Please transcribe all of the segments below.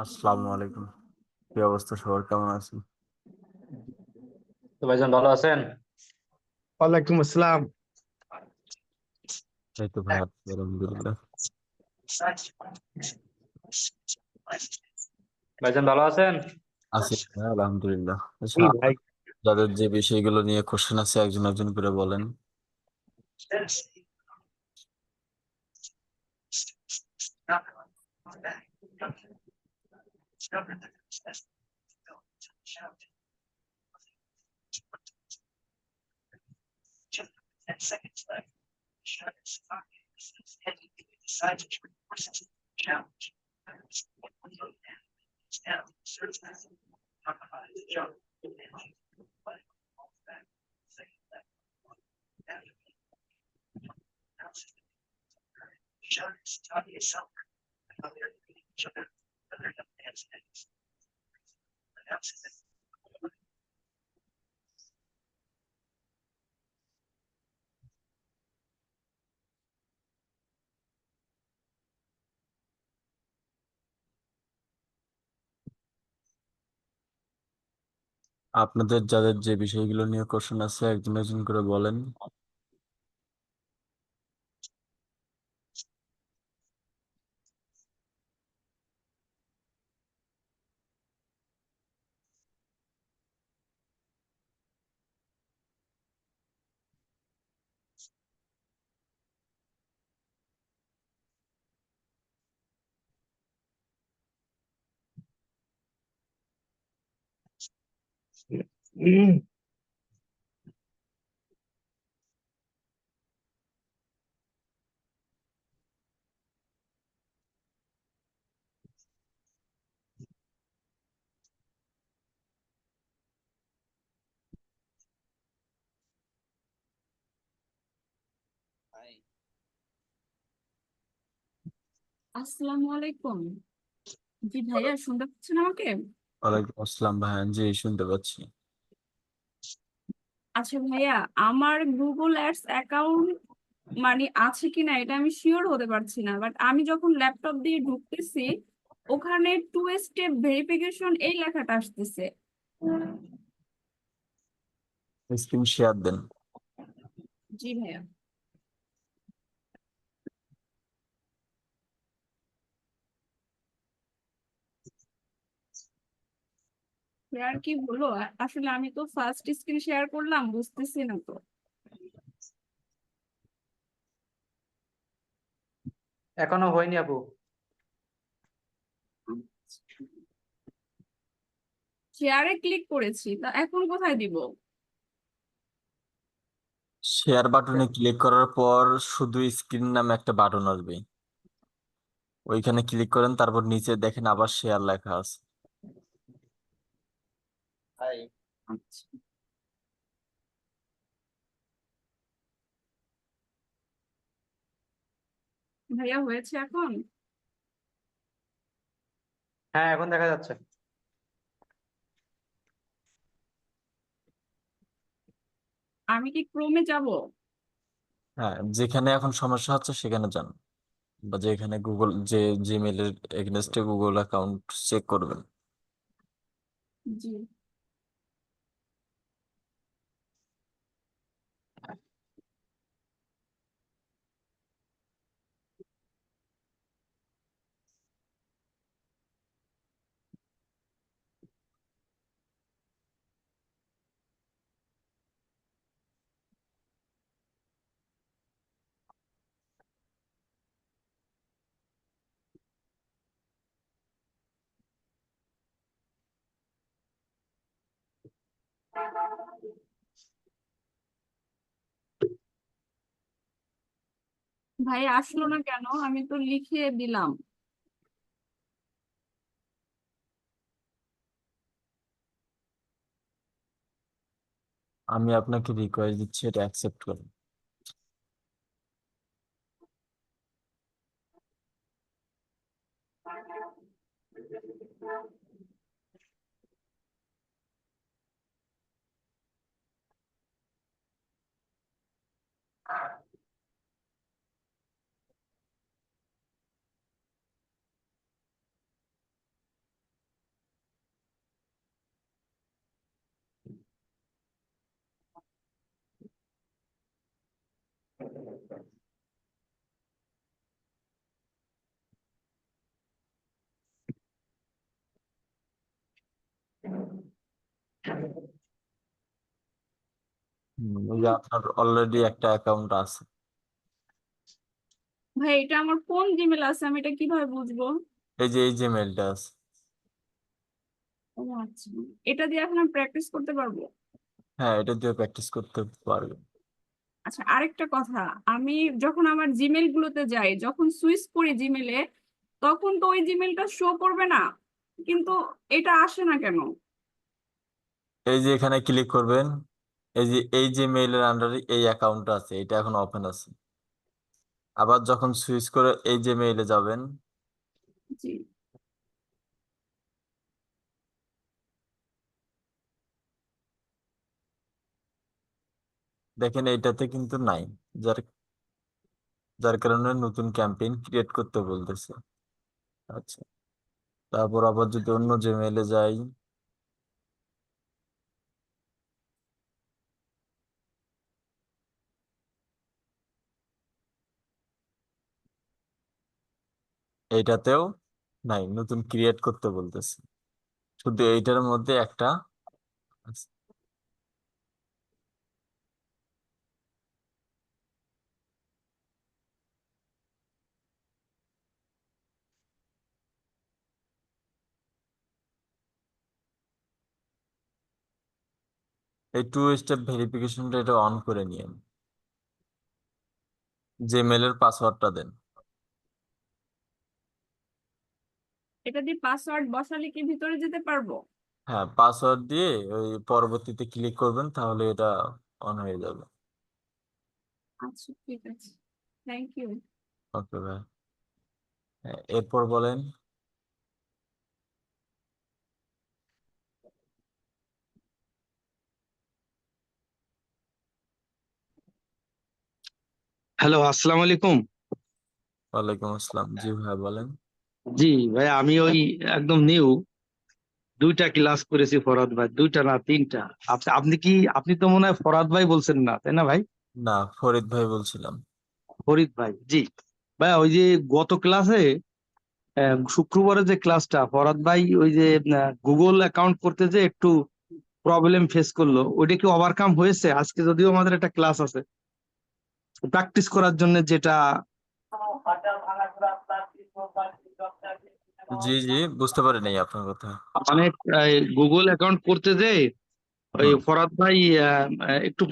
আসসালামু আলাইকুম। কি অবস্থা, সবার কেমন আছেন? তো ভাইজান ভালো আছেন? ওয়ালাইকুম আসসালাম। এই তো ভাই, আছি আলহামদুলিল্লাহ। ভাইজান ভালো আছেন? আছি ভাই, আলহামদুলিল্লাহ। আচ্ছা, জি ভাই। আপনার যাদের যে বিষয়গুলো নিয়ে কোশ্চেন আছে একজন একজন করে বলেন। আপনাদের যাদের যে বিষয়গুলো নিয়ে কোশ্চেন আছে একজন একজন করে বলেন। আসসালামু আলাইকুম। জি ভাইয়া, শুনতে পাচ্ছেন আমাকে? ওয়ালাইকুম আসসালাম ভাইয়া, জি শুনতে পাচ্ছি। আচ্ছা ভাইয়া, আমার গুগল অ্যাডস অ্যাকাউন্ট মানে আছে কিনা এটা আমি শিওর হতে পারছি না, বাট আমি যখন ল্যাপটপ দিয়ে ঢুকতেছি ওখানে টু স্টেপ ভেরিফিকেশন এই লেখাটা আসতেছে। স্ক্রিন শেয়ার দেন। জি ভাইয়া। শেয়ার কি হলো? আসলে আমি তো ফার্স্ট স্ক্রিন শেয়ার করলাম, বুঝতেছি না তো। এখনো হয়নি আপু। শেয়ারে ক্লিক করেছি, তা এখন কোথায় দিব? শেয়ার বাটনে ক্লিক করার পর শুধু স্ক্রিন নামে একটা বাটন আসবে, ওইখানে ক্লিক করেন, তারপর নিচে দেখেন আবার শেয়ার লেখা আছে। আচ্ছা ভাইয়া, হয়েছে এখন? হ্যাঁ, এখন দেখা যাচ্ছে। আমি কি ক্রোমে যাব? হ্যাঁ, যেখানে এখন সমস্যা হচ্ছে সেখানে যান, বা যেখানে গুগল, যে জিমেলের এগেনস্টে গুগল অ্যাকাউন্ট চেক করবেন। জি। ভাই আসলো না কেন? আমি তো লিখে দিলাম। আমি আপনাকে রিকোয়েস্ট দিচ্ছি, এটা অ্যাকসেপ্ট করুন। ওই যে আপনার অলরেডি একটা অ্যাকাউন্ট আছে। ভাই এটা আমার কোন জিমেল আছে, আমি এটা কিভাবে বুঝবো? এই যে মেলটা আছে। ও আচ্ছা, এটা দিয়ে এখন আমি প্র্যাকটিস করতে পারবো? হ্যাঁ, এটা দিয়ে প্র্যাকটিস করতে পারবেন। আচ্ছা, আরেকটা কথা, আমি যখন আমার জিমেল গুলোতে যাই, যখন সুইচ করি জিমেলে, তখন তো ওই জিমেলটা শো করবে না, কিন্তু এটা আসে না কেন? এই যে এখানে ক্লিক করবেন, এই যে মেইলের আন্ডারে এই অ্যাকাউন্টটা আছে, এটা এখন ওপেন আছে। আবার যখন সুইচ করে এই যে মেইলে যাবেন, জি। দেখেন এইটাতে কিন্তু নাই, যার যার কারণে নতুন ক্যাম্পেইন ক্রিয়েট করতে বলতেছে। আচ্ছা, তারপর আবার যদি অন্য যে মেইলে যাই, এইটাতেও নাই, নতুন ক্রিয়েট করতে বলতেছে। শুধু এইটার মধ্যে একটা আছে। এই 2 স্টেপ ভেরিফিকেশনটা এটা অন করে নিয়েন, যে মেলের পাসওয়ার্ডটা দেন। এটা দিয়ে পাসওয়ার্ড বসালে কি ভিতরে যেতে পারবো? হ্যাঁ, পাসওয়ার্ড দিয়ে ওই পরবর্তীতে ক্লিক করবেন, তাহলে এটা অন হয়ে যাবে। আচ্ছা ঠিক আছে, থ্যাংক ইউ। ওকে ভাই। হ্যাঁ, এরপর বলেন। হ্যালো, আসসালামু আলাইকুম। ওয়ালাইকুম আসসালাম, জি ভাই বলেন। জি ভাই, আমি ওই একদম নিউ 2টা ক্লাস করেছি ফরহাদ ভাই, 2টা না 3টা। আপনি তো মনে হয় ফরহাদ ভাই বলছেন না, তাই না ভাই? না, ফরিদ ভাই বলছিলাম। ফরিদ ভাই, জি। ভাই ওই যে গত ক্লাসে শুক্রবারের যে ক্লাসটা, ফরহাদ ভাই ওই যে গুগল অ্যাকাউন্ট করতে যে একটু প্রবলেম ফেস করলো, ওইটা কি ওভারকাম হয়েছে? আজকে যদিও আমাদের একটা ক্লাস আছে প্র্যাকটিস করার জন্য, যেটা জি জি, বুঝতে পারি নাই আপনার কথা। মানে গুগল অ্যাকাউন্ট করতে যে ওই হুম। ফরহাদ ভাই একটু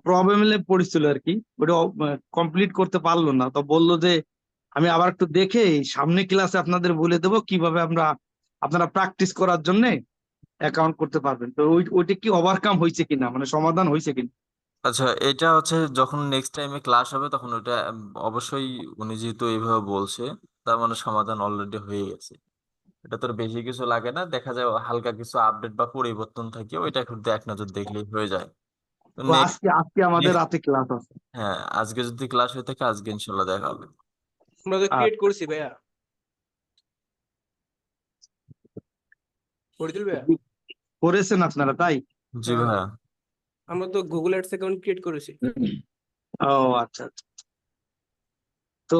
প্রবলেমে পড়েছিল আর কি। ওটা কমপ্লিট করতে পারলো না, তো বললো যে আমি আবার একটু দেখে সামনে ক্লাসে আপনাদের বলে দেবো কিভাবে আপনারা প্র্যাকটিস করার জন্য অ্যাকাউন্ট করতে পারবেন। তো ওইটা কি ওভারকাম হয়েছে কিনা, মানে সমাধান হয়েছে কিনা? আচ্ছা, এটা হচ্ছে যখন নেক্সট টাইমে ক্লাস হবে তখন ওটা অবশ্যই, উনি যেহেতু এইভাবে বলছে, তার মানে সমাধান অলরেডি হয়ে গেছে। এটা তোর বেশি কিছু লাগে না, দেখা যায় হালকা কিছু আপডেট বা পরিবর্তন থাকে, ওইটা শুধু এক নজর দেখলেই হয়ে যায়। তো তো আজকে আজকে আমাদের রাতে ক্লাস আছে। হ্যাঁ, আজকে যদি ক্লাস হয়ে থাকে আজকে ইনশাল্লাহ দেখা হবে। আমরা তো ক্রিয়েট আচ্ছা, করছি ভাইয়া, করে দিল ভাইয়া। করেছেন আপনারা তাই? জি হ্যাঁ, ভাইয়া। আমরা তো গুগল অ্যাডস অ্যাকাউন্ট ক্রিয়েট করেছি। ও আচ্ছা আচ্ছা। তো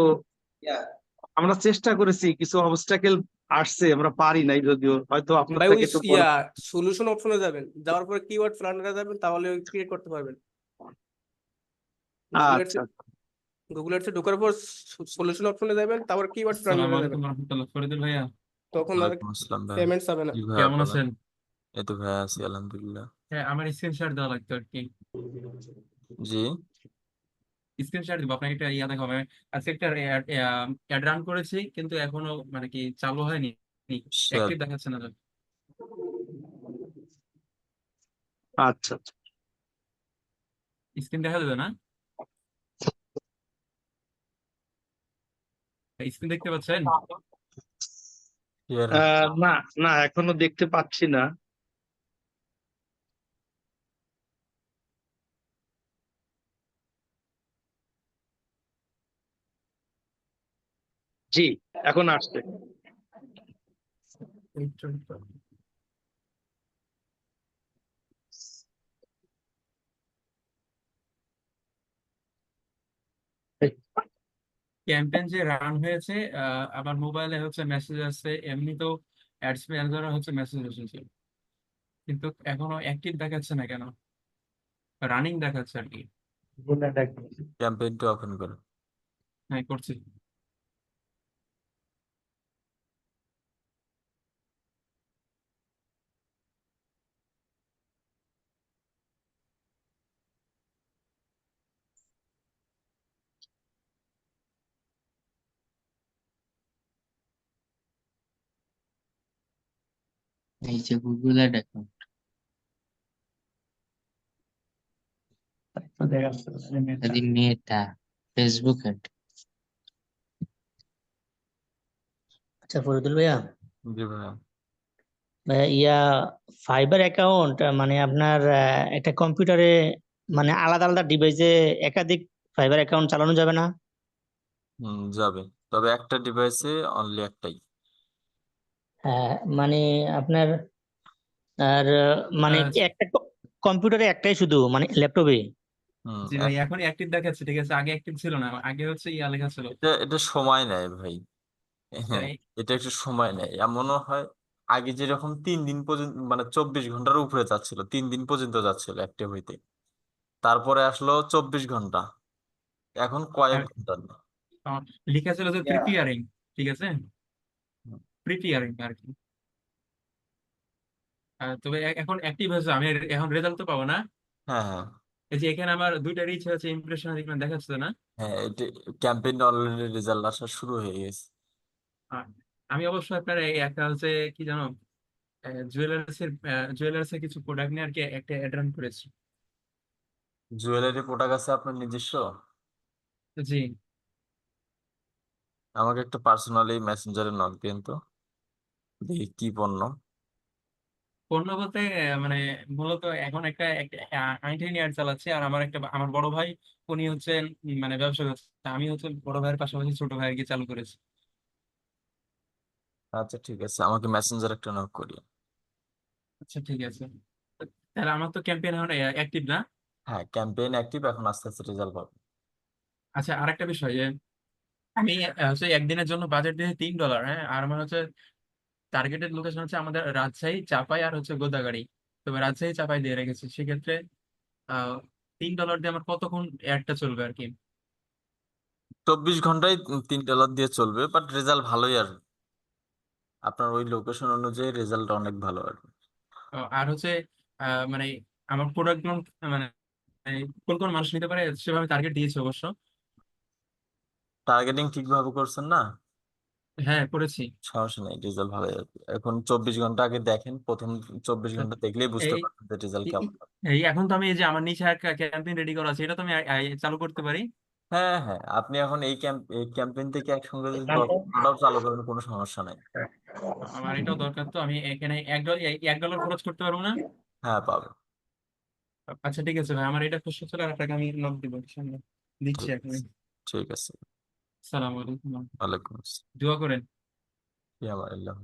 আমরা চেষ্টা করেছি, কিছু অবস্টাকেল আসছে, আমরা পারি নাই, যদিও হয়তো আপনার ভাই ওই থেকে একটু বড়। সলিউশন অপশনে যাবেন, যাওয়ার পরে কিওয়ার্ড প্ল্যানারে যাবেন, তাহলে ওই ক্রিয়েট করতে পারবেন। গুগল অ্যাডস আচ্ছা গুগল অ্যাডসে ঢোকার পর সলিউশন অপশনে যাবেন, তারপর কিওয়ার্ড আসসালামু প্ল্যানারে যাবেন, আলাইকুম রহমতুল্লাহ, ফরিদুল ভাইয়া তখন আর ওয়ালাইকুম আসসালাম ভাইয়া। পেমেন্টস হবে না। জি ভাইয়া কেমন বলেন। আছেন? এই তো ভাইয়া আছি আলহামদুলিল্লাহ। হ্যাঁ, আমার স্ক্রিনশট দেওয়া লাগতো আর কি। জি। স্ক্রিনশট দিব আপনাকে, একটা ইয়া দেখাবো। আমি আজকে একটা অ্যাড রান করেছি, কিন্তু এখনো মানে কি চালু হয়নি, শেয়ার। অ্যাক্টিভ দেখাচ্ছে না। আচ্ছা আচ্ছা। স্ক্রিন দেখা যাবে না? স্ক্রিন দেখতে পাচ্ছেন? শেয়ার। না না, এখনো দেখতে পাচ্ছি না। জি, এখন আসছে। এই তো, এই তো। ক্যাম্পেইন যে রান হয়েছে, আমার মোবাইলে হচ্ছে মেসেজ আসছে, এমনিতেও অ্যাডস ম্যানেজারে হচ্ছে মেসেজ এসেছে, কিন্তু এখনো অ্যাক্টিভ দেখাচ্ছে না কেন? রানিং দেখাচ্ছে আর কি। ক্যাম্পেইনটা ওপেন করো। হ্যাঁ, করছি। এই যে গুগল অ্যাড অ্যাকাউন্ট, মেটা, ফেসবুক অ্যাড। আচ্ছা ফরিদুল ভাইয়া, জি ভাইয়া। ইয়া ফাইবার অ্যাকাউন্ট মানে আপনার একটা কম্পিউটারে মানে আলাদা আলাদা ডিভাইসে একাধিক ফাইবার অ্যাকাউন্ট চালানো যাবে না? যাবে, তবে একটা ডিভাইসে অনলি একটাই। হ্যাঁ মানে আপনার আর মানে আহ, একটা কম্পিউটারে একটাই শুধু মানে ল্যাপটপে? হুম জি ভাই, এখন অ্যাক্টিভ দেখাচ্ছে, ঠিক আছে। আগে অ্যাক্টিভ ছিল না, আগে হচ্ছে ইয়া লেখা ছিল। এটা এটা সময় নেয় ভাই। হ্যাঁ, তাই? এটা একটু সময় নেয়, এমনও হয়। আগে যেরকম 3 দিন পর্যন্ত মানে 24 ঘন্টার উপরে যাচ্ছিল, 3 দিন পর্যন্ত যাচ্ছিল অ্যাক্টিভ হইতে, তারপরে আসলো 24 ঘন্টা, এখন কয়েক আর ঘন্টা। লেখা ছিল যে প্রিপেয়ারিং, ঠিক আছে, প্রিপেয়ারিং আর কি। তবে এখন অ্যাক্টিভ হয়েছে, আমি এখন রেজাল্ট তো পাবো না। হ্যাঁ হ্যাঁ এই যে এখানে আমার দুইটা রিচ হয়েছে, ইমপ্রেশন দেখাচ্ছে না। হ্যাঁ, এটা ক্যাম্পেইন অলরেডি রেজাল্ট আসা শুরু হয়ে গেছে। আহ, আমি অবশ্য আপনার এই একটা হচ্ছে কি জানো, জুয়েলার্স এর কিছু প্রোডাক্ট নিয়ে আর কি একটা অ্যাড রান করেছি। জুয়েলারি প্রোডাক্ট আছে আপনার নিজস্ব? জি। আমাকে একটা পার্সোনালি মেসেঞ্জারে নক দিন তো, দেখি কি পণ্য। পণ্য বলতে মানে মূলত এখন একটা আইটি নিয়ে অ্যাড চালাচ্ছি, আর আমার বড় ভাই, উনি হচ্ছেন মানে ব্যবসা করছে। আমি হচ্ছে বড় ভাইয়ের পাশাপাশি ছোট ভাইকে চালু করেছি। আচ্ছা ঠিক আছে, আমাকে মেসেঞ্জার একটা নক করি। আচ্ছা, ঠিক আছে। তাহলে আমার তো ক্যাম্পেইন এখন অ্যাক্টিভ না। হ্যাঁ, ক্যাম্পেইন অ্যাক্টিভ, এখন আস্তে আস্তে রেজাল্ট পাবে। আচ্ছা, আরেকটা বিষয় যে আমি হচ্ছে একদিনের জন্য বাজেট দিয়ে $3। হ্যাঁ, আর আমার হচ্ছে টার্গেটেড লোকেশন হচ্ছে আমাদের রাজশাহী, চাপাই আর হচ্ছে গোদাগাড়ি। তবে রাজশাহী চাপাই দিয়ে রেখেছি, সেক্ষেত্রে আহ $3 দিয়ে আমার কতক্ষণ অ্যাডটা চলবে আর কি? 24 ঘন্টায় $3 দিয়ে চলবে, বাট রেজাল্ট ভালোই আর আপনার ওই লোকেশন অনুযায়ী রেজাল্ট অনেক ভালো আর আর হচ্ছে মানে আমার প্রোডাক্ট গুলো মানে কোন কোন মানুষ নিতে পারে সেভাবে টার্গেট দিয়েছে অবশ্য। টার্গেটিং ঠিকভাবে করছেন না? হ্যাঁ, করেছি। সমস্যা নেই, রেজাল্ট ভালো আসবে। এখন 24 ঘন্টা আগে দেখেন, প্রথম 24 ঘন্টা দেখলেই বুঝতে এই পারবেন যে রেজাল্ট এই কেমন হবে। এই এখন তো আমি এই যে আমার নিচে একটা ক্যাম্পেইন রেডি করা আছে, এটা তো আমি চালু করতে পারি। হ্যাঁ হ্যাঁ, আপনি এখন এই ক্যাম্পেইন থেকে একসঙ্গে যদি 10টাও চালু করেন কোনো সমস্যা নাই। আমার এটাও দরকার, তো আমি এখানে $1 খরচ করতে পারবো না? হ্যাঁ পাবেন। আচ্ছা, ঠিক আছে ভাই, আমার এটা খুশি হচ্ছে, আর আপনাকে আমি নক দিব সামনে, দিচ্ছি ঠিক এখন। আছে, ঠিক আছে। সালাম আলাইকুম। ওয়ালাইকুম আসসালাম। দোয়া করেন। ইয়া আল্লাহ।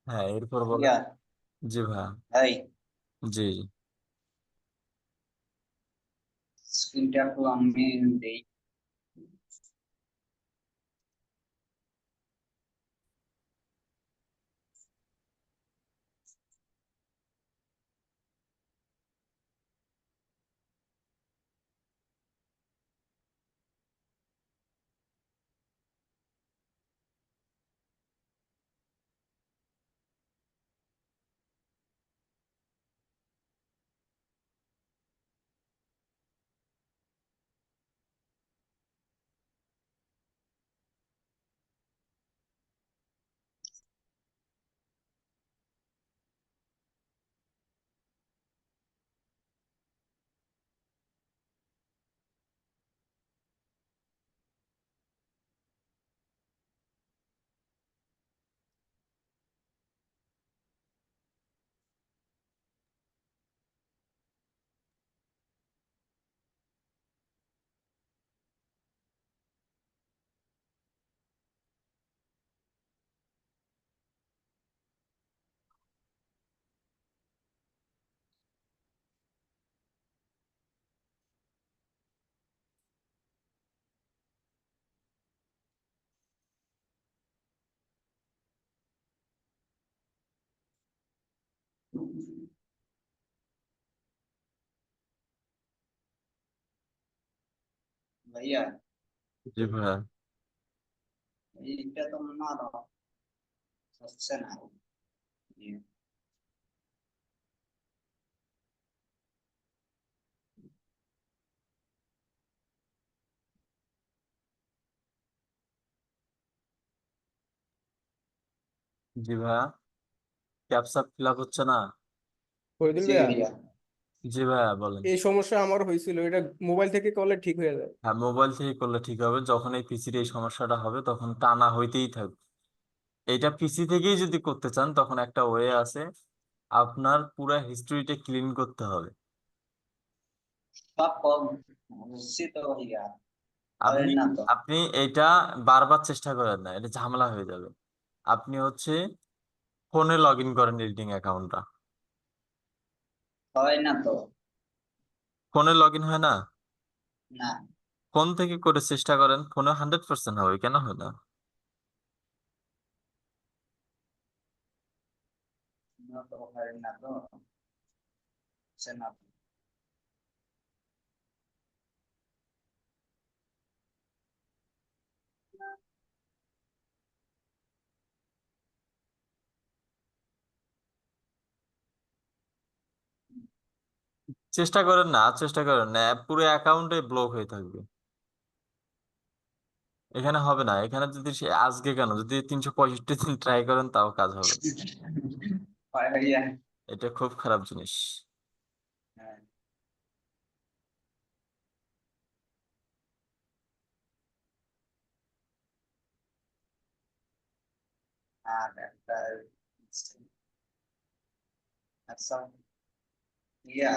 হ্যাঁ, এরপর বলেন। ইয়া জি ভাইয়া। ভাই, জি জি। স্ক্রিনটা একটু আমি দেই। ভাইয়া জি ভাইয়া। এইটা তো মনে হয় হচ্ছে না। জি। জি ভাইয়া, ক্যাপসা ফিল আপ হচ্ছে না। ফরিদুল জি ভাইয়া, ভাইয়া। জি ভাইয়া বলেন। এই সমস্যা আমার হয়েছিল, এটা মোবাইল থেকে করলে ঠিক হয়ে যায়। হ্যাঁ, মোবাইল থেকে করলে ঠিক হবে। যখন এই পিসির এই সমস্যাটা হবে তখন টানা হইতেই থাকবে। এইটা পিসি থেকেই যদি করতে চান তখন একটা ওয়ে আছে, আপনার পুরো হিস্ট্রিটা ক্লিন করতে হবে। সব কম বুঝছি তো ভাইয়া, আপনি করেন না তো। আপনি এটা বারবার চেষ্টা করেন না, এটা ঝামেলা হয়ে যাবে। আপনি হচ্ছে ফোনে লগ ইন করেন এডিটিং অ্যাকাউন্টটা। হয় না তো। ফোনে লগ ইন হয় না? না, ফোন থেকে করে চেষ্টা করেন, ফোনে 100% হবে, কেন হয় না? না তো, করেন না তো, হচ্ছে না তো। চেষ্টা করেন না, আর চেষ্টা করেন না, পুরো অ্যাকাউন্টে ব্লক হয়ে থাকবে। এখানে হবে না। এখানে যদি আজকে কেন, যদি 365 দিন ট্রাই করেন তাও কাজ হবে। হয় ভাইয়া। এটা খুব খারাপ জিনিস। হ্যাঁ। আর একটা আচ্ছা ইয়া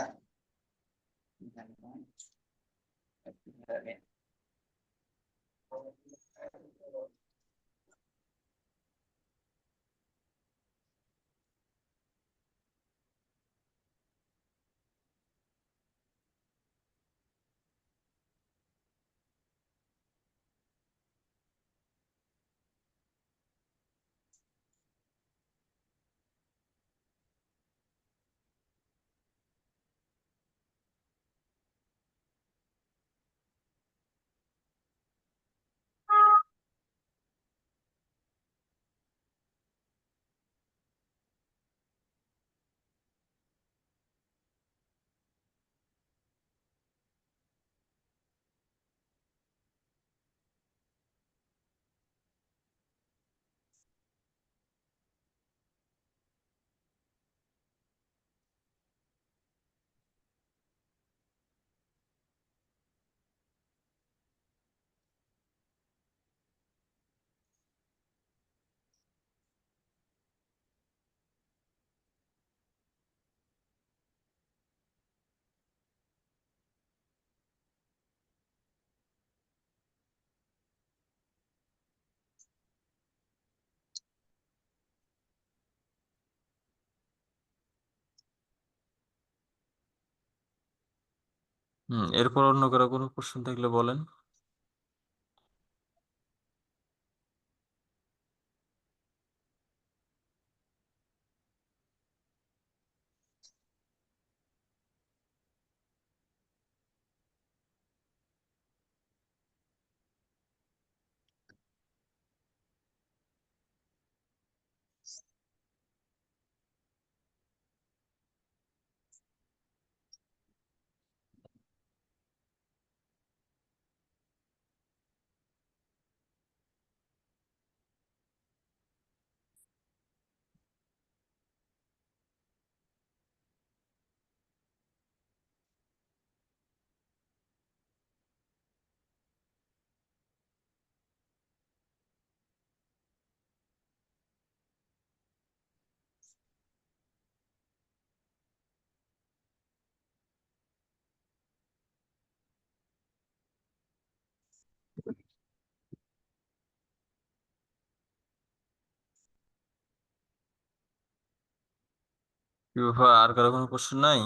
এরপর অন্য কারো কোনো কোশ্চেন থাকলে বলেন। কি ব্যাপার, আর কারো কোনো কোশ্চেন নাই?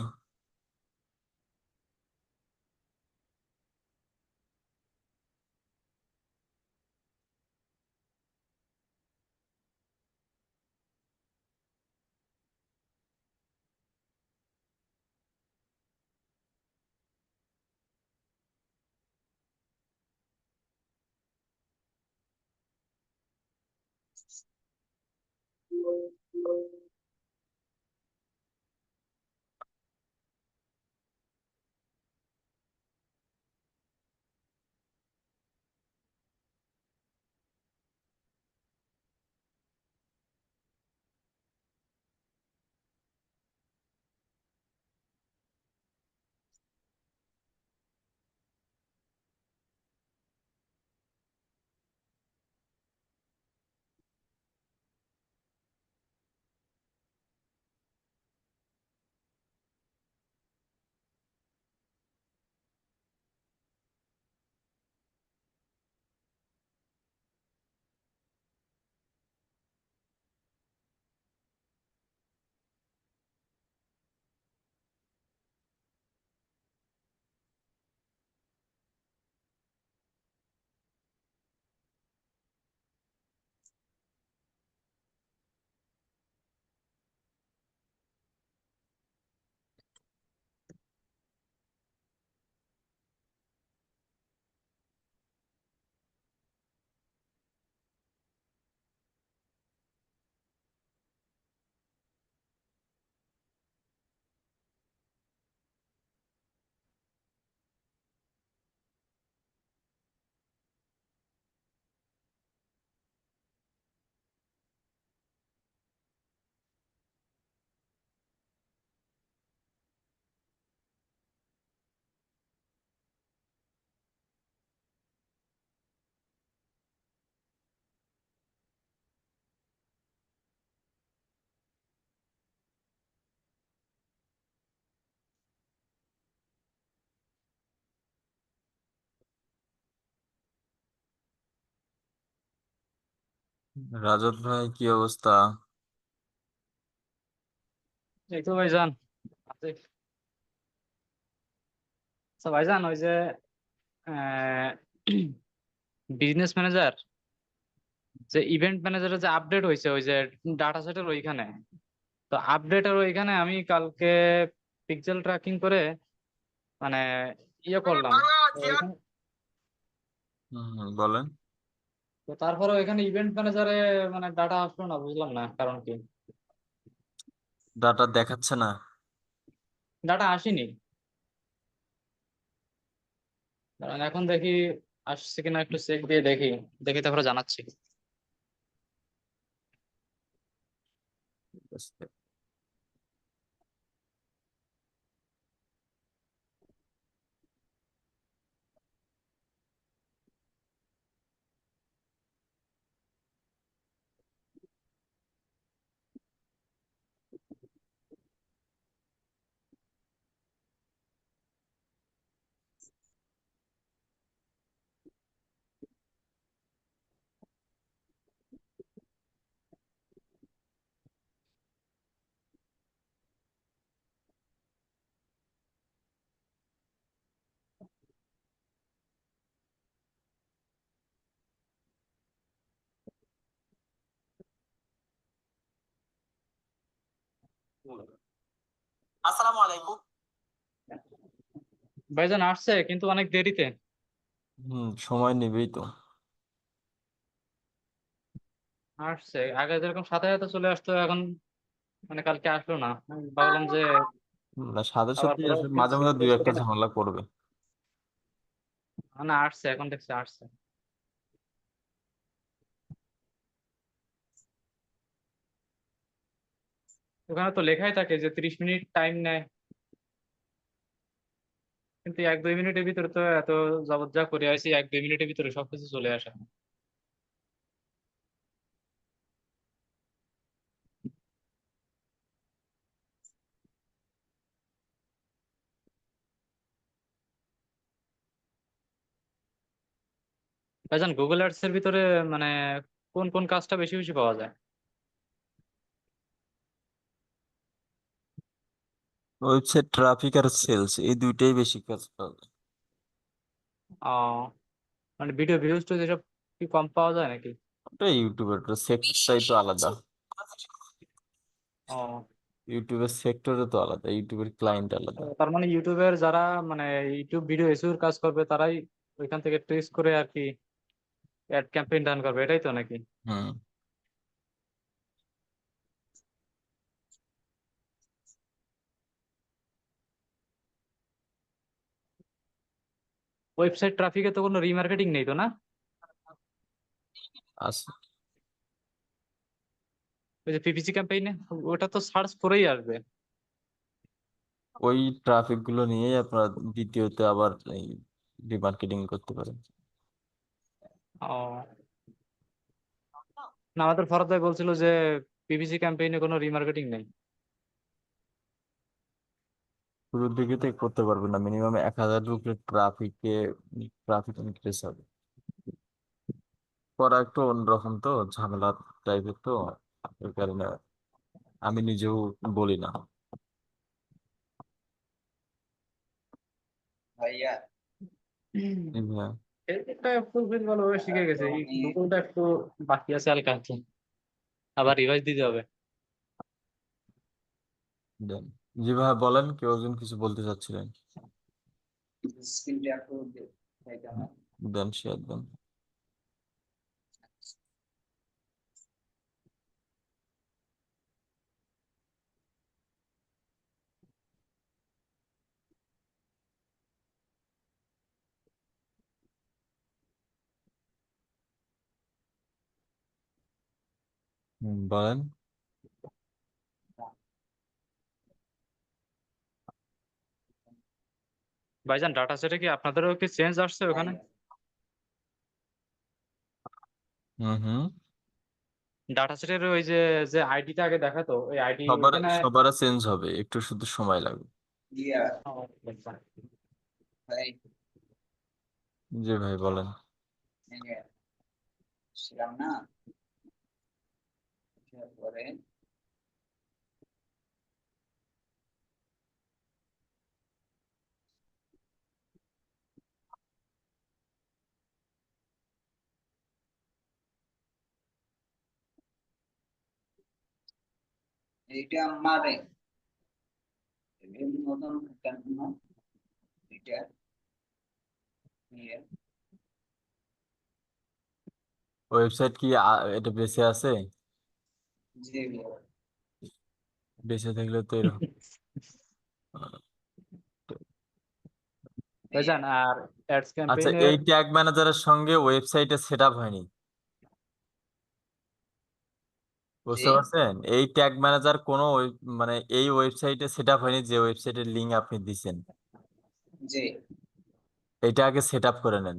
রাজত ভাই, কি অবস্থা? এই তো ভাইজান আছে। আচ্ছা ভাইজান, ওই যে বিজনেস ম্যানেজার, যে ইভেন্ট ম্যানেজারের যে আপডেট হয়েছে ওই যে ডাটা সেটের ওইখানে, তো আপডেটের ওইখানে আমি কালকে পিক্সেল ট্র্যাকিং করে মানে ইয়ে করলাম। তো ওইখানে, বলেন। তো তারপরে ওইখানে ইভেন্ট ম্যানেজারে মানে ডাটা আসলো না, বুঝলাম না কারণ কি। ডাটা দেখাচ্ছে না? ডাটা আসেনি, কারণ এখন দেখি আসছে কিনা, একটু চেক দিয়ে দেখি, দেখি তারপরে জানাচ্ছি। আসসালামু আলাইকুম। ভাইজান আসছে কিন্তু অনেক দেরিতে। সময় নেবেই তো। আসছে আগে যেরকম সাথে সাথে চলে আসতো, এখন মানে কালকে আসলো না। আমি ভাবলাম যে না, সাথে আবার সাথে পরে মাঝে মাঝে দুই একটা না, ঝামেলা করবে। না আসছে, এখন দেখছি আসছে। ওখানে তো লেখাই থাকে যে 30 মিনিট টাইম নেয়, কিন্তু 1-2 মিনিটের ভিতরে তো এত যাবত যা করে আছি, 1-2 মিনিটের ভিতরে সবকিছু চলে আসে। ভাইজান গুগল অ্যাডস এর ভিতরে মানে কোন কোন কাজটা বেশি বেশি পাওয়া যায়? ওয়েবসাইট ট্রাফিক আর সেলস, এই দুইটাই বেশি কাজ পাবে। আহ মানে ভিডিও ভিউজ তো এসব কি কম পাওয়া যায় নাকি? ওটা ইউটিউবের সেক্টরটাই তো আলাদা। ও, ইউটিউবের সেক্টরে তো আলাদা, ইউটিউবের ক্লায়েন্ট আলাদা। তার মানে ইউটিউবের যারা মানে ইউটিউব ভিডিও এসইওর কাজ করবে, তারাই ওইখান থেকে ট্রেস করে আর কি অ্যাড ক্যাম্পেইন রান করবে, এটাই তো নাকি? হুম। ওয়েবসাইট ট্রাফিকে তো কোনো রিমার্কেটিং নেই তো না? আছে। ওই যে পিপিসি ক্যাম্পেইনে ওটা তো সার্চ করেই আসবে। ওই ট্রাফিক গুলো নিয়েই আপনারা দ্বিতীয়তে আবার এই রিমার্কেটিং করতে পারেন। ও না, আমাদের ফরদ ভাই বলছিল যে পিপিসি ক্যাম্পেইনে কোনো রিমার্কেটিং নেই। শুরুর দিকে তো করতে পারবেন না, মিনিমাম 1000 উপরে ট্রাফিক ইনক্রিজ হবে। করা একটু অন্যরকম তো, ঝামেলা টাইপের তো, এই কারণে আমি নিজেও বলি না। ভাইয়া হ্যাঁ, এটা ফুলফিল ভালোভাবে শিখে গেছে, এই গুগলটা একটু বাকি আছে হালকা হালকা, আবার রিভাইজ দিতে হবে। দেন জি ভাই বলেন, কেউ একজন কিছু বলতে চাচ্ছিলেন, স্ক্রিনটা একটু দেখাইতে হবে। দেন শেয়ার দেন। বলেন। ভাইজান ডাটা সেটে কি আপনাদেরও কি চেঞ্জ আসছে ওখানে? হুম। ভাইয়া ডাটা সেটের ওই যে যে আইডিটা আগে দেখাতো ওই আইডি সবার ওইখানে। সবার চেঞ্জ হবে, একটু শুধু সময় লাগবে। ইয়া ও, আচ্ছা। ভাই জি ভাই বলেন। ইয়া ছিলাম না পরে এইটা আমারে এর মতন কেন না এটা ইয়া ওয়েবসাইট কি এটা বেঁচে আছে? জি ভাইয়া বেঁচে থাকলে তো এরকম। ভাইজান আর অ্যাডস আচ্ছা, ক্যাম্পেইনের এই ট্যাগ ম্যানেজারের সঙ্গে ওয়েবসাইটে সেট আপ হয়নি, জি বুঝতে পারছেন? এই ট্যাগ ম্যানেজার কোনো মানে এই ওয়েবসাইটে সেট আপ হয়নি, যে ওয়েবসাইটের লিঙ্ক আপনি দিছেন, জি এটা আগে সেট আপ করে নেন।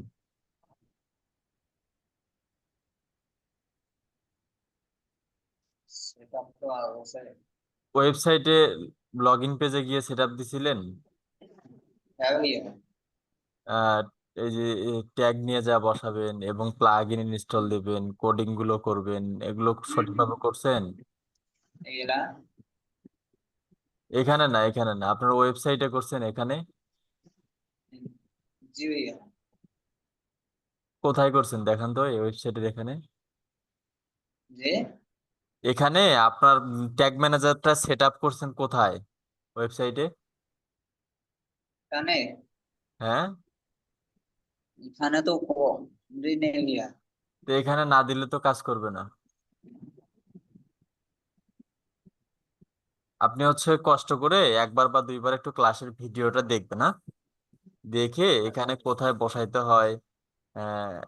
সেটা তো আছে ওয়েবসাইটে লগ ইন পেজে গিয়ে সেট আপ দিছিলেন, হ্যাঁ ভাইয়া আহ, এই যে ট্যাগ নিয়ে যা বসাবেন এবং প্লাগ ইন ইনস্টল দিবেন, কোডিং গুলো করবেন, এগুলো সঠিকভাবে করছেন? এগুলা এখানে না আপনার ওয়েবসাইটে করছেন, এখানে জি ভাইয়া কোথায় করছেন দেখান তো, এই ওয়েবসাইটের এখানে। জি এখানে আপনার ট্যাগ ম্যানেজারটা সেট আপ করছেন কোথায় ওয়েবসাইটে? এখানে হ্যাঁ, এখানে তো জি নেই ভাইয়া তো এখানে না দিলে তো কাজ করবে না। আপনি হচ্ছে কষ্ট করে একবার বা দুইবার একটু ক্লাসের ভিডিওটা দেখবেন, হ্যাঁ, দেখে এখানে কোথায় বসাইতে হয়, আহ,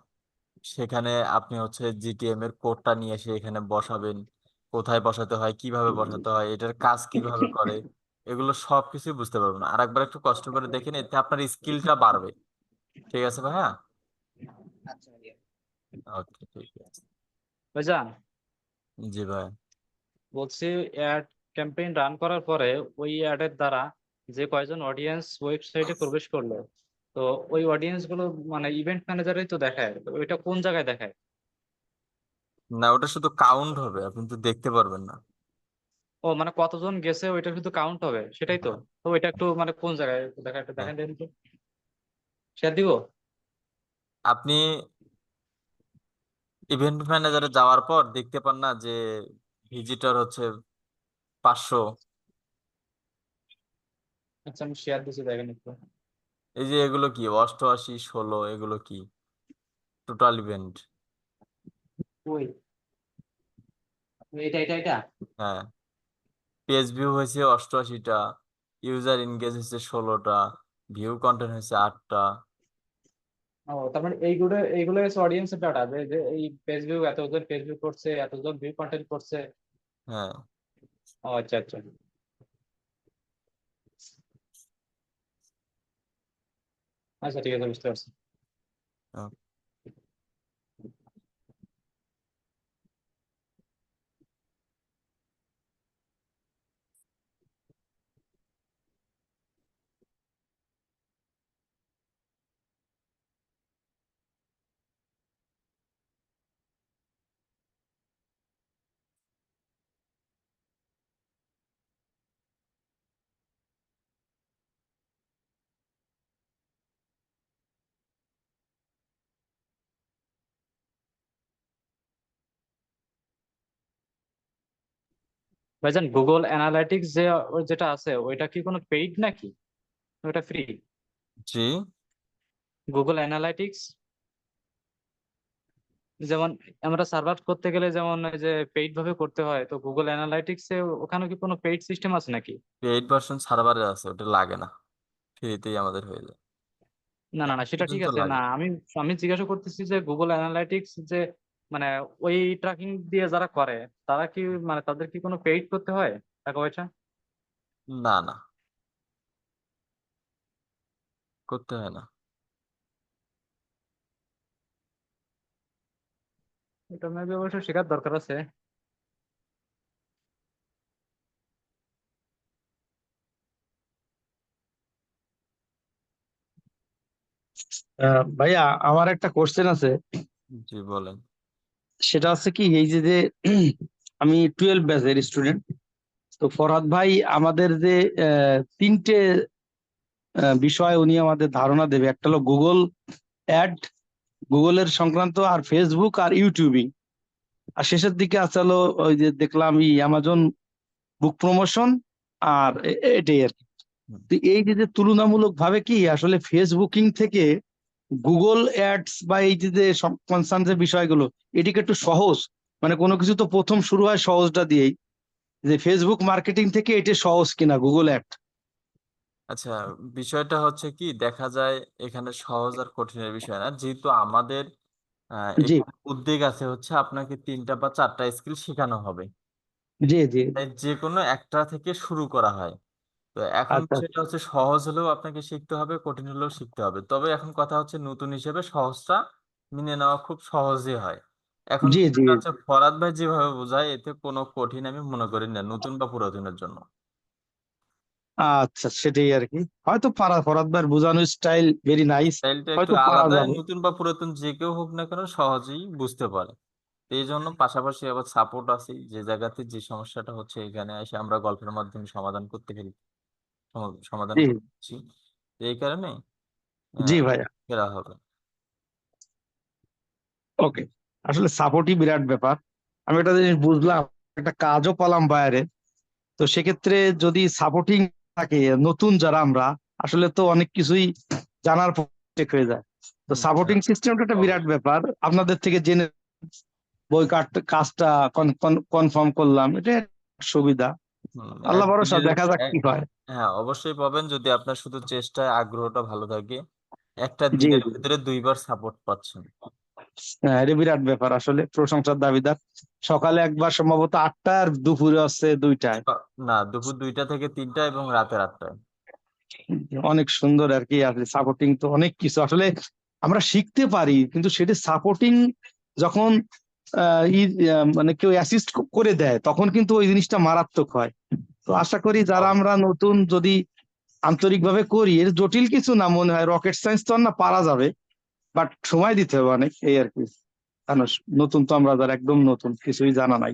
সেখানে আপনি হচ্ছে জিটিএম এর কোডটা নিয়ে এসে এখানে বসাবেন, কোথায় বসাতে হয়, কিভাবে বসাতে হয়, এটার কাজ কিভাবে করে, এগুলো সবকিছুই বুঝতে পারবেন। আর একবার একটু কষ্ট করে দেখেন, এতে আপনার স্কিলটা বাড়বে। ঠিক আছে ভাইয়া? আচ্ছা ভাইয়া ওকে, ঠিক আছে। ভাইজান জি ভাই। বলছি অ্যাড ক্যাম্পেইন রান করার পরে ওই অ্যাডের দ্বারা যে কয়জন অডিয়েন্স ওয়েবসাইটে প্রবেশ করলো, তো ওই অডিয়েন্স গুলো মানে ইভেন্ট ম্যানেজারই তো দেখায়, তো ওইটা কোন জায়গায় দেখায়? না, ওটা শুধু কাউন্ট হবে, আপনি তো দেখতে পারবেন না। ও মানে কতজন গেছে ওইটা শুধু কাউন্ট হবে, সেটাই তো। তো ওইটা একটু মানে কোন জায়গায় একটু দেখা, একটু হ্যাঁ, দেখেন দেখুন তো, শেয়ার দিব। আপনি ইভেন্ট ম্যানেজারে যাওয়ার পর দেখতে পান না যে ভিজিটর হচ্ছে 500? আচ্ছা আমি শেয়ার দিচ্ছি, দেখেন একটু। এই যে এগুলো কি 88, 16, এগুলো কি টোটাল ইভেন্ট? ওই এটা এটা এটা হ্যাঁ, পেজ ভিউ হয়েছে 88টা, ইউজার এনগেজ হয়েছে 16টা, ভিউ কন্টেন্ট হয়েছে 8টা, ও তার মানে এইগুলো হচ্ছে অডিয়েন্সের ডাটা, যে যে এই পেজ ভিউ এতজন পেজ ভিউ করছে, এতজন ভিউ কন্টেন্ট করছে। হ্যাঁ। ও আচ্ছা আচ্ছা। আচ্ছা ঠিক আছে, বুঝতে পারছি। আহ, ভাইজান, গুগল অ্যানালাইটিক্স যে ওই যেটা আছে ওইটা কি কোনো পেইড নাকি ওটা ফ্রি? জি। গুগল অ্যানালাইটিক্স যেমন আমরা সার্ভার করতে গেলে যেমন ওই যে পেইড ভাবে করতে হয়, তো গুগল অ্যানালাইটিক্স এ ওখানে কি কোনো পেইড সিস্টেম আছে নাকি? পেইড ভার্সন সার্ভারে আছে, ওটা লাগে না, ফ্রিতেই আমাদের হয়ে যায়। না না না, সেটা ঠিক পর্যন্ত আছে না, লাগে। আমি আমি জিজ্ঞাসা করতেছি যে গুগল অ্যানালাইটিক্স যে মানে ওই ট্র্যাকিং দিয়ে যারা করে তারা কি মানে তাদের কি কোনো পেইড করতে হয় টাকা পয়সা? না না, করতে হয় না। এটা মেবি অবশ্য শেখার দরকার আছে। ভাইয়া, আমার একটা কোশ্চেন আছে। জি বলেন। সেটা হচ্ছে কি, এই যে যে আমি 12 ব্যাচের স্টুডেন্ট। তো ফরহাদ ভাই আমাদের যে তিনটে বিষয় উনি আমাদের ধারণা দেবে, একটা হলো গুগল অ্যাড, গুগলের সংক্রান্ত, আর ফেসবুক আর ইউটিউবিং, আর শেষের দিকে আছে হলো ওই যে দেখলাম অ্যামাজন বুক প্রমোশন, আর এটাই আর কি। হুম। তো এই যে যে তুলনামূলক ভাবে কি আসলে ফেসবুকিং থেকে গুগল অ্যাডস বা এই যে যে সব কনসার্ন যে বিষয়গুলো, এটিকে একটু সহজ, মানে কোনো কিছু তো প্রথম শুরু হয় সহজটা দিয়েই, যে ফেসবুক মার্কেটিং থেকে এটা সহজ কিনা গুগল অ্যাড। আচ্ছা, বিষয়টা হচ্ছে কি, দেখা যায় এখানে সহজ আর কঠিনের বিষয় না, যেহেতু আমাদের জি এখানে উদ্যোগ আছে হচ্ছে আপনাকে 3টা বা 4টা স্কিল শেখানো হবে। জি জি। তাই যে কোনো একটা থেকে শুরু করা হয়। তো এখন আচ্ছা বিষয়টা হচ্ছে সহজ হলেও আপনাকে শিখতে হবে, কঠিন হলেও শিখতে হবে। তবে এখন কথা হচ্ছে নতুন হিসেবে সহজটা মেনে নেওয়া খুব সহজই হয়। এখন জি জি। বিষয়টা হচ্ছে ফরাদ ভাই যেভাবে বোঝায় এতে কোনো কঠিন আমি মনে করি না নতুন বা পুরাতনের জন্য। আচ্ছা, সেটাই আর কি, হয়তো পারা ফরাদ ভাইয়ের বোঝানোর স্টাইল ভেরি নাইস, স্টাইলটা একটু হয়তো পারা আলাদা, যাবে। নতুন বা পুরাতন যে কেউ হোক না কেন সহজেই বুঝতে পারে। তো এই জন্য পাশাপাশি আবার সাপোর্ট আছে, যে জায়গাতে যে সমস্যাটা হচ্ছে এখানে এসে আমরা গল্পের মাধ্যমে সমাধান করতে পারি, সমাধান জি করছি। তো এই কারণে জি আহ, ভাইয়া। ফেরা হবে। ওকে, আসলে সাপোর্টই বিরাট ব্যাপার। আমি একটা জিনিস বুঝলাম, একটা কাজও পালাম বাইরে। তো সেক্ষেত্রে যদি সাপোর্টিং থাকে, নতুন যারা আমরা, আসলে তো অনেক কিছুই জানার পর check হয়ে যায়। তো হুম, সাপোর্টিং সিস্টেমটা একটা বিরাট অবশ্যই। ব্যাপার, আপনাদের থেকে জেনে বই কাজটা কনফার্ম করলাম, এটা একটা সুবিধা। আল্লাহ ভরসা, একদিনের দেখা যাক কি হয়। হ্যাঁ অবশ্যই পাবেন যদি আপনার শুধু চেষ্টায় আগ্রহটা ভালো থাকে। একটা জি দিনের জি। ভিতরে 2বার সাপোর্ট পাচ্ছেন। হ্যাঁ, এটা বিরাট ব্যাপার, আসলে প্রশংসার দাবিদার। সকালে একবার সম্ভবত 8টা, আর দুপুরে হচ্ছে 2টায়। না, দুপুর 2টা থেকে 3টা এবং রাতে 8টায়। অনেক সুন্দর আর কি। আসলে সাপোর্টিং তো অনেক কিছু আসলে আমরা শিখতে পারি, কিন্তু সেটা সাপোর্টিং যখন মানে কেউ অ্যাসিস্ট করে দেয়, তখন কিন্তু ওই জিনিসটা মারাত্মক হয়। তো আশা করি যারা আমরা নতুন, যদি আন্তরিকভাবে করি, এর জটিল কিছু না মনে হয়, রকেট সায়েন্স তো আর না, পারা যাবে, বাট সময় দিতে হবে অনেক, এই আর কি। কারণ নতুন তো আমরা, যারা একদম নতুন, কিছুই জানা নাই,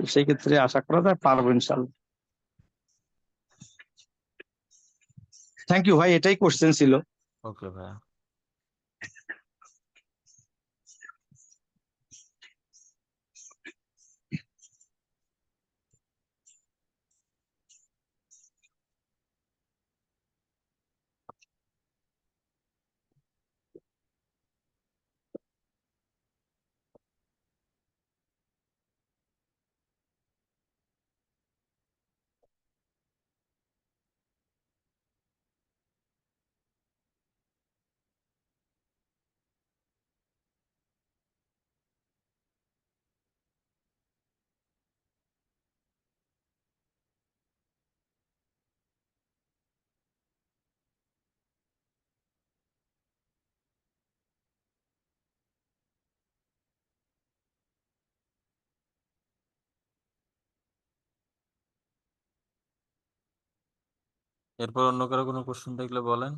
তো সেই ক্ষেত্রে আশা করা যায় পারবো ইনশাল্লাহ। থ্যাংক ইউ ভাই, এটাই কোশ্চেন ছিল। ওকে ভাইয়া। এরপর অন্য কারো কোনো কোশ্চেন থাকলে বলেন।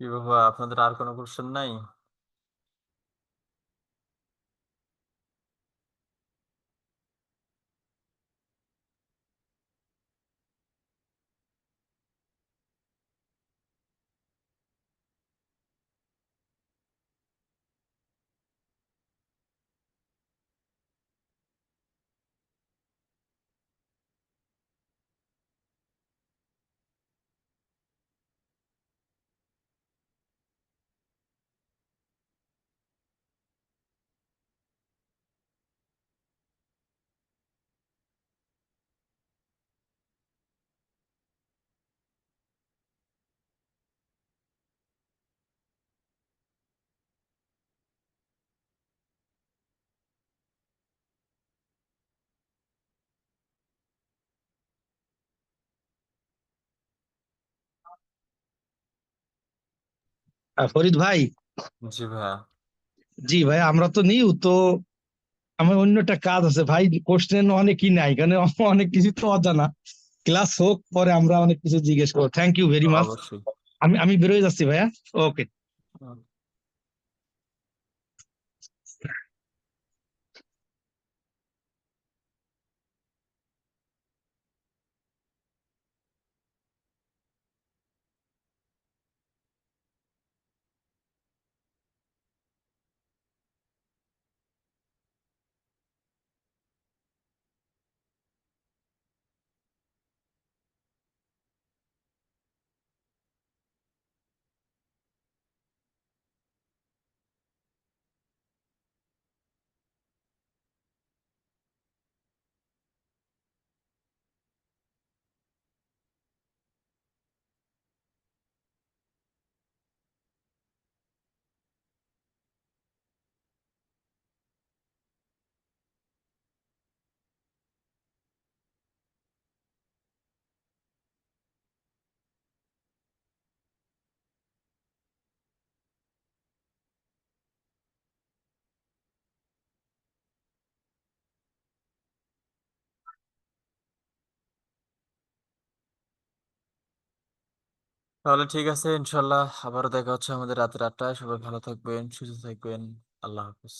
কি বাবা, আপনাদের আর কোনো কোশ্চেন নাই? ফরিদ ভাই, জি ভাইয়া। জি ভাই, আমরা তো নিউ তো, আমার অন্য একটা কাজ আছে ভাই, কোশ্চেন অনেকই নাই কারণ অনেক কিছু তো অজানা। ক্লাস হোক, পরে আমরা অনেক কিছু জিজ্ঞেস করবো। Thank you very much. অবশ্যই। আমি আমি বেরোয় যাচ্ছি ভাইয়া। ওকে। তাহলে ঠিক আছে, ইনশাল্লাহ আবারও দেখা হচ্ছে আমাদের রাতের 8টায়। সবাই ভালো থাকবেন, সুস্থ থাকবেন। আল্লাহ হাফিজ।